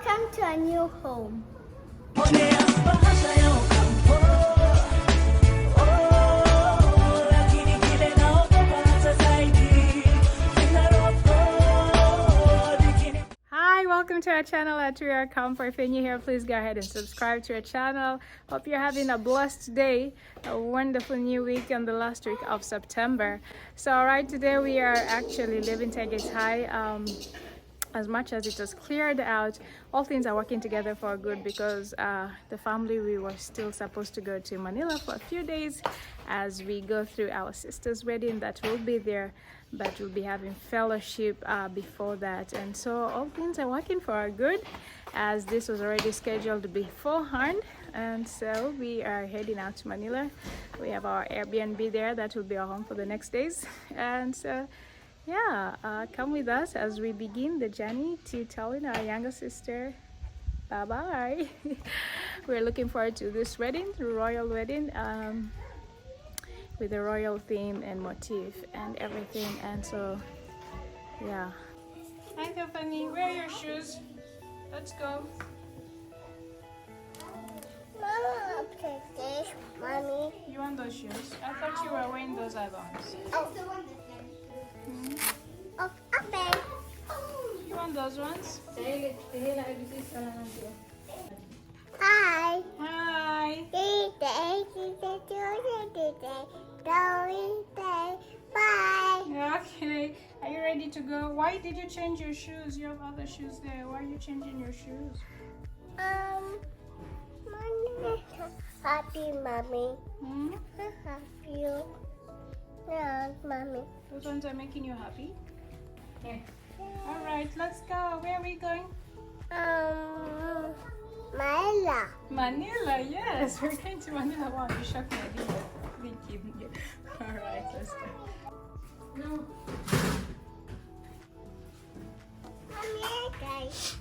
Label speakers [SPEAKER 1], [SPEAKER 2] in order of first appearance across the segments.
[SPEAKER 1] Welcome to a new home.
[SPEAKER 2] Hi, welcome to our channel at We Are Comfort. If you're new here, please go ahead and subscribe to our channel. Hope you're having a blessed day, a wonderful new week on the last week of September. So, alright, today we are actually leaving Tagaytay. As much as it was cleared out, all things are working together for good because the family, we were still supposed to go to Manila for a few days as we go through our sister's wedding that will be there, but we'll be having fellowship before that. And so all things are working for our good as this was already scheduled beforehand. And so we are heading out to Manila. We have our Airbnb there that will be our home for the next days. And so yeah, come with us as we begin the journey to telling our younger sister bye-bye. We're looking forward to this wedding, the royal wedding, with a royal theme and motif and everything. And so yeah. Hi Tiffany, where are your shoes? Let's go.
[SPEAKER 1] Mama, take this, Mommy.
[SPEAKER 2] You want those shoes? I thought you were wearing those ones.
[SPEAKER 1] Oh, okay.
[SPEAKER 2] You want those ones?
[SPEAKER 1] Hi.
[SPEAKER 2] Hi.
[SPEAKER 1] Bye.
[SPEAKER 2] Okay. Are you ready to go? Why did you change your shoes? You have other shoes there. Why are you changing your shoes?
[SPEAKER 1] Mommy, happy, Mommy.
[SPEAKER 2] Hmm?
[SPEAKER 1] Happy. Yeah, Mommy.
[SPEAKER 2] Those ones are making you happy? Yeah. All right, let's go. Where are we going?
[SPEAKER 1] Manila.
[SPEAKER 2] Manila, yes. We're going to Manila. Wow, you shocked me. I didn't think you knew. All right, let's go. No.
[SPEAKER 1] Mommy, guys.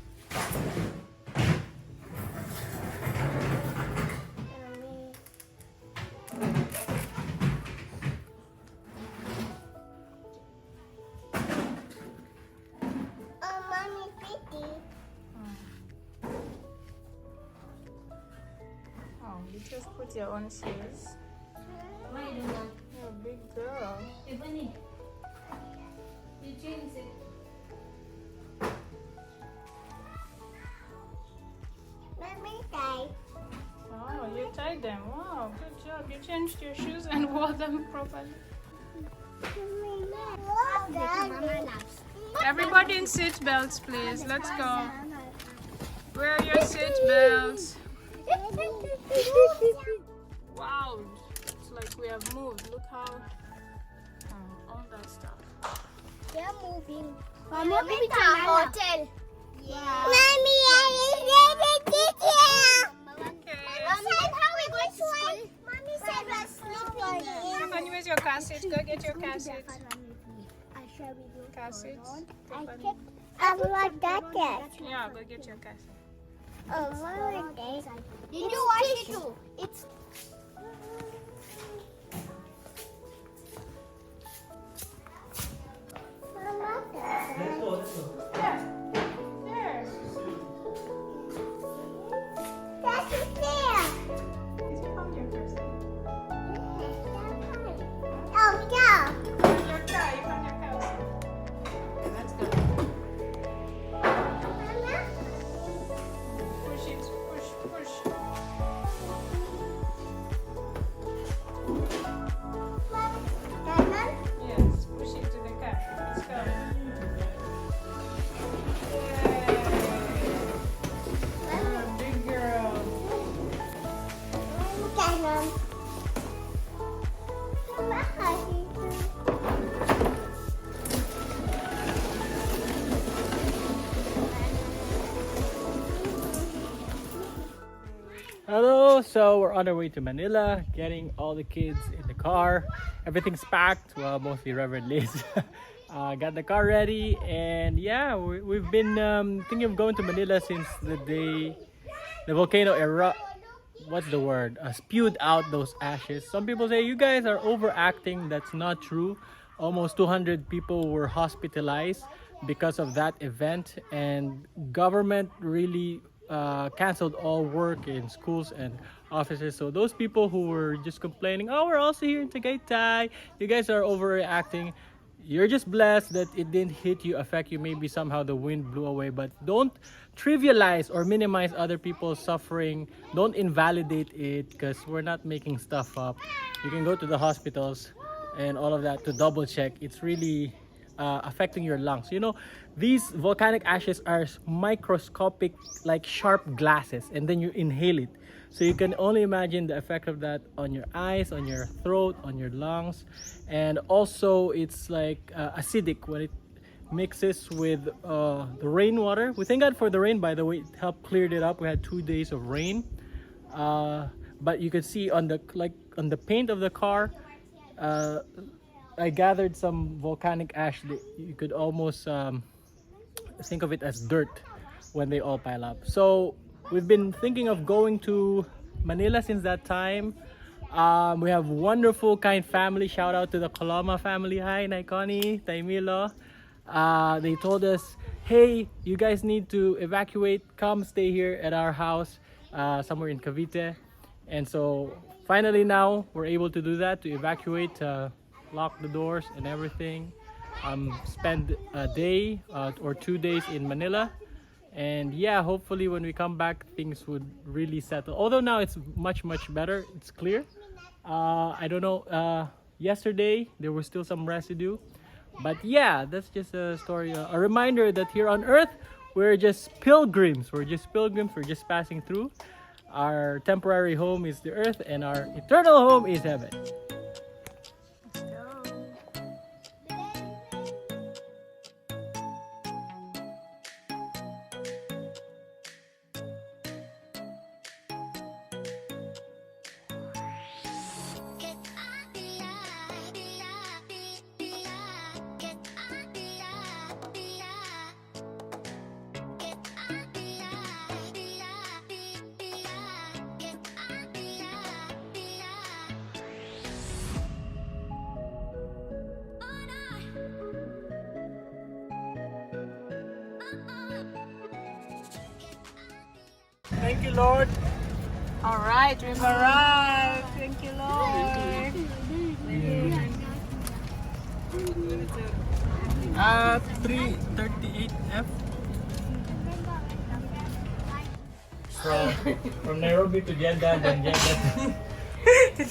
[SPEAKER 2] Oh, you just put your own shoes. You're a big girl.
[SPEAKER 3] You change it.
[SPEAKER 1] Mommy, guys.
[SPEAKER 2] Oh, you tied them. Wow, good job. You changed your shoes and wore them properly. Everybody in seat belts, please. Let's go. Wear your seat belts. Wow, it's like we have moved. Look how all that stuff.
[SPEAKER 1] They're moving. We're moving to a hotel. Yeah. Mommy,
[SPEAKER 2] Okay.
[SPEAKER 1] Mommy said how we going to school. Mommy said we're sleeping.
[SPEAKER 2] Tiffany, where's your car seat? Go get your car seat.
[SPEAKER 1] I share with you.
[SPEAKER 2] Car seat.
[SPEAKER 1] I kept. I want that.
[SPEAKER 2] Yeah, go get your car seat.
[SPEAKER 1] Oh, Mama, did you wash it too? It's. Mama,
[SPEAKER 2] Yeah. There.
[SPEAKER 1] that's it there.
[SPEAKER 2] Is you found your car seat?
[SPEAKER 1] Oh, yeah.
[SPEAKER 2] You found your car. You found your car seat. Okay, let's go.
[SPEAKER 1] Mama.
[SPEAKER 2] Push it. Push. Yes, push it to the car. Let's go. Yay. Big girl.
[SPEAKER 4] Hello, so we're on our way to Manila, getting all the kids in the car. Everything's packed, well, mostly Reverend Liz. Got the car ready, and yeah, we've been thinking of going to Manila since the day the volcano what's the word? Spewed out those ashes. Some people say you guys are overacting. That's not true. Almost 200 people were hospitalized because of that event, and government really canceled all work in schools and offices. So those people who were just complaining, oh, we're also here in Tagaytay, you guys are overreacting. You're just blessed that it didn't hit you, affect you. Maybe somehow the wind blew away, but don't trivialize or minimize other people's suffering. Don't invalidate it, because we're not making stuff up. You can go to the hospitals and all of that to double check. It's really affecting your lungs. You know, these volcanic ashes are microscopic, like sharp glasses, and then you inhale it. So you can only imagine the effect of that on your eyes, on your throat, on your lungs. And also it's like acidic when it mixes with the rainwater. We thank God for the rain, by the way. It helped cleared it up. We had 2 days of rain. But you can see on the paint of the car, I gathered some volcanic ash that you could almost think of it as dirt when they all pile up. So we've been thinking of going to Manila since that time. We have wonderful, kind family. Shout out to the Coloma family. Hi, Naikoni, Taimilo. They told us, hey, you guys need to evacuate. Come stay here at our house somewhere in Cavite. And so finally now we're able to do that, to evacuate, lock the doors and everything. Spend a day or 2 days in Manila. And yeah, hopefully when we come back, things would really settle. Although now it's much better. It's clear. I don't know. Yesterday there was still some residue, but yeah, that's just a story. A reminder that here on Earth, we're just pilgrims. We're just pilgrims. We're just passing through. Our temporary home is the Earth, and our eternal home is heaven. Thank you, Lord.
[SPEAKER 2] All right, we've arrived. Thank you, Lord.
[SPEAKER 4] 338F. From Nairobi to Jeddah, then Jeddah to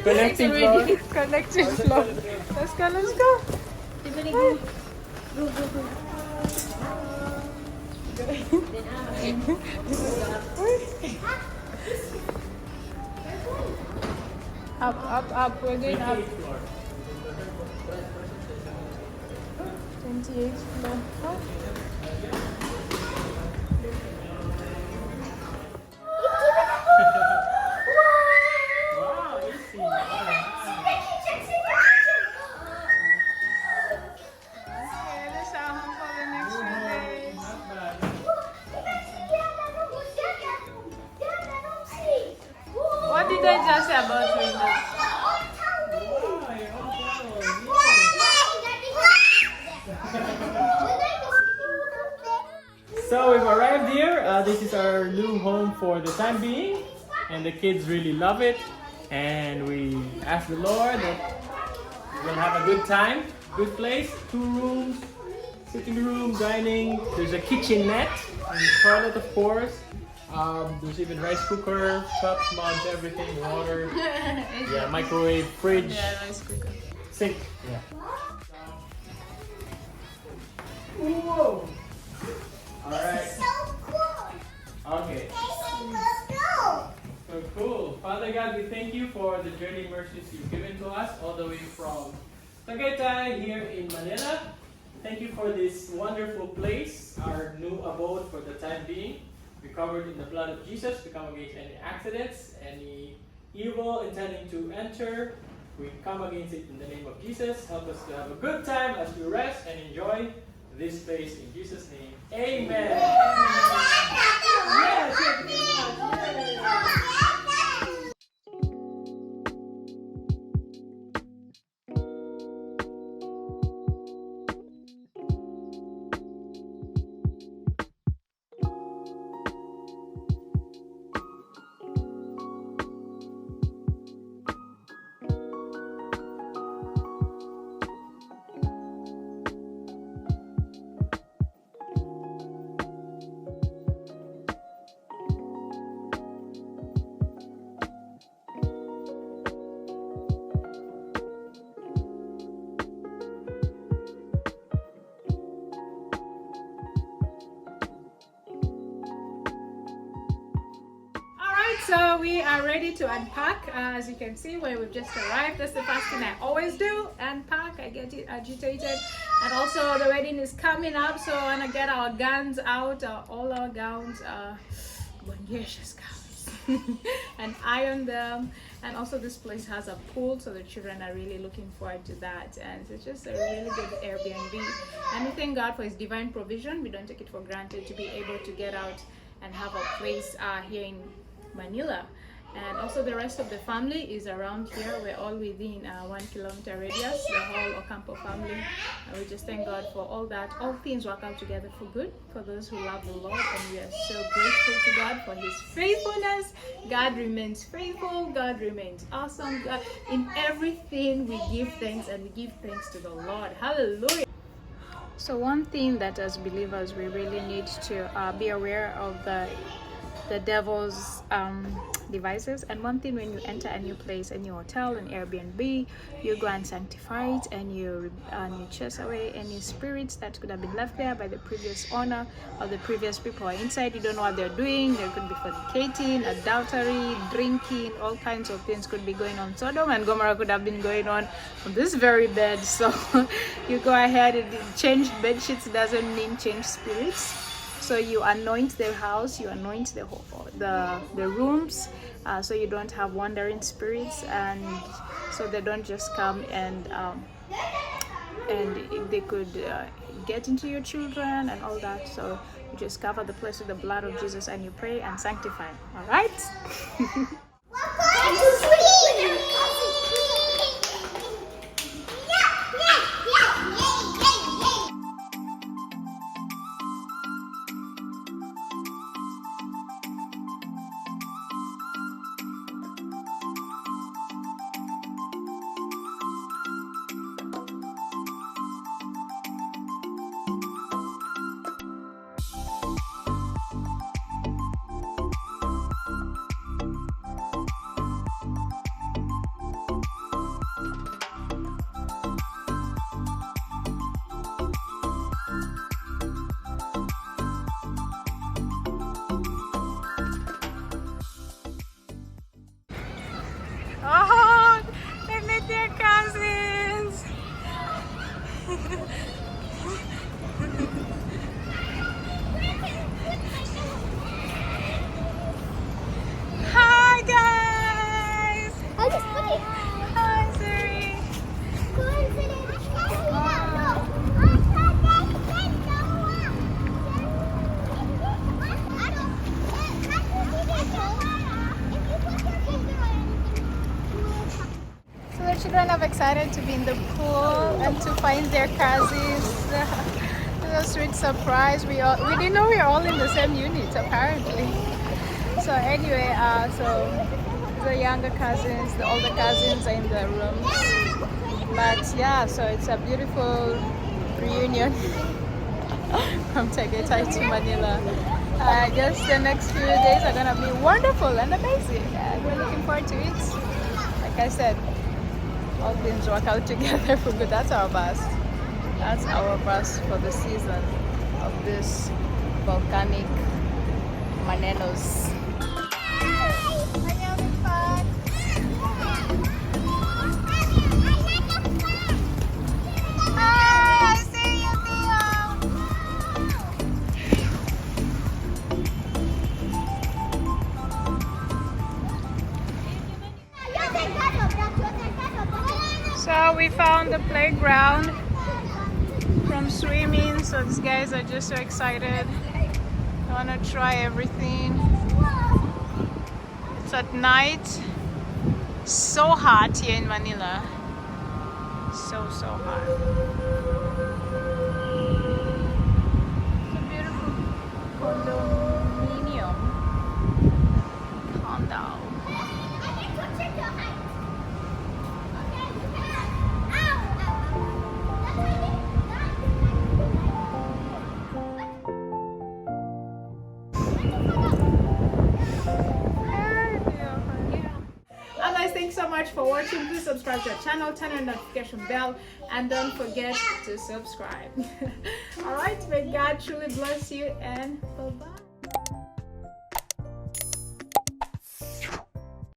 [SPEAKER 4] collecting floor.
[SPEAKER 2] Connecting flow. Let's go, let's go. Up. We're going up. 28th floor. Oh.
[SPEAKER 4] Wow, easy.
[SPEAKER 2] Okay, this is our home for the next few days.
[SPEAKER 4] Not bad.
[SPEAKER 2] What did I just say about windows?
[SPEAKER 4] So we've arrived here. This is our new home for the time being, and the kids really love it. And we ask the Lord that we'll have a good time, good place. 2 rooms, sitting room, dining. There's a kitchenette and toilet, of course. There's even rice cooker, cups, mugs, everything, water. Yeah, microwave, fridge,
[SPEAKER 2] Yeah, rice cooker.
[SPEAKER 4] sink. Yeah. Whoa! Alright. Okay. So cool. Father God, we thank you for the journey mercies you've given to us all the way from Tagaytay here in Manila. Thank you for this wonderful place, our new abode for the time being. We covered in the blood of Jesus to come against any accidents, any evil intending to enter. We come against it in the name of Jesus. Help us to have a good time as we rest and enjoy this place in Jesus' name. Amen. Yes, yes.
[SPEAKER 2] So we are ready to unpack. As you can see, where we've just arrived. That's the first thing I always do. Unpack. I get it agitated. And also the wedding is coming up, so I want to get our gowns out, all our gowns, gorgeous gowns, and iron them. And also this place has a pool, so the children are really looking forward to that. And it's just a really good Airbnb. And we thank God for His divine provision. We don't take it for granted to be able to get out and have a place here in Manila. And also the rest of the family is around here. We're all within 1 kilometer radius, the whole Ocampo family. And we just thank God for all that. All things work out together for good for those who love the Lord. And we are so grateful to God for His faithfulness. God remains faithful. God remains awesome. God, in everything we give thanks, and we give thanks to the Lord. Hallelujah. So one thing that as believers we really need to be aware of the devil's devices. And one thing, when you enter a new place, a new hotel, an Airbnb, you go and sanctify it, and you chase away any spirits that could have been left there by the previous owner or the previous people who are inside. You don't know what they're doing. There could be fornicating, adultery, drinking, all kinds of things could be going on. Sodom and Gomorrah could have been going on this very bed. So you go ahead and change bed sheets doesn't mean change spirits. So you anoint the house, you anoint the rooms, so you don't have wandering spirits, and so they don't just come and they could get into your children and all that. So you just cover the place with the blood of Jesus, and you pray and sanctify. All right. Oh, they met their cousins. Hi guys. Hi Siri. So the children are excited to be in the pool and to find their cousins. It's a sweet surprise. We didn't know we were all in the same unit apparently. So anyway, so the younger cousins, the older cousins are in the rooms. But yeah, so it's a beautiful reunion from Tagaytay to Manila. I guess the next few days are gonna be wonderful and amazing. We're looking forward to it. Like I said, all things work out together for good. That's our bus. That's our bus for the season of this volcanic Manenos. Are you having fun? Hi, I see you, Theo. So we found the playground from swimming, so these guys are just so excited. I want to try everything. It's at night. So hot here in Manila. So hot. It's a beautiful condominium. Condo. Thanks so much for watching. Please subscribe to our channel, turn on the notification bell, and don't forget to subscribe. Alright, may God truly bless you, and bye-bye.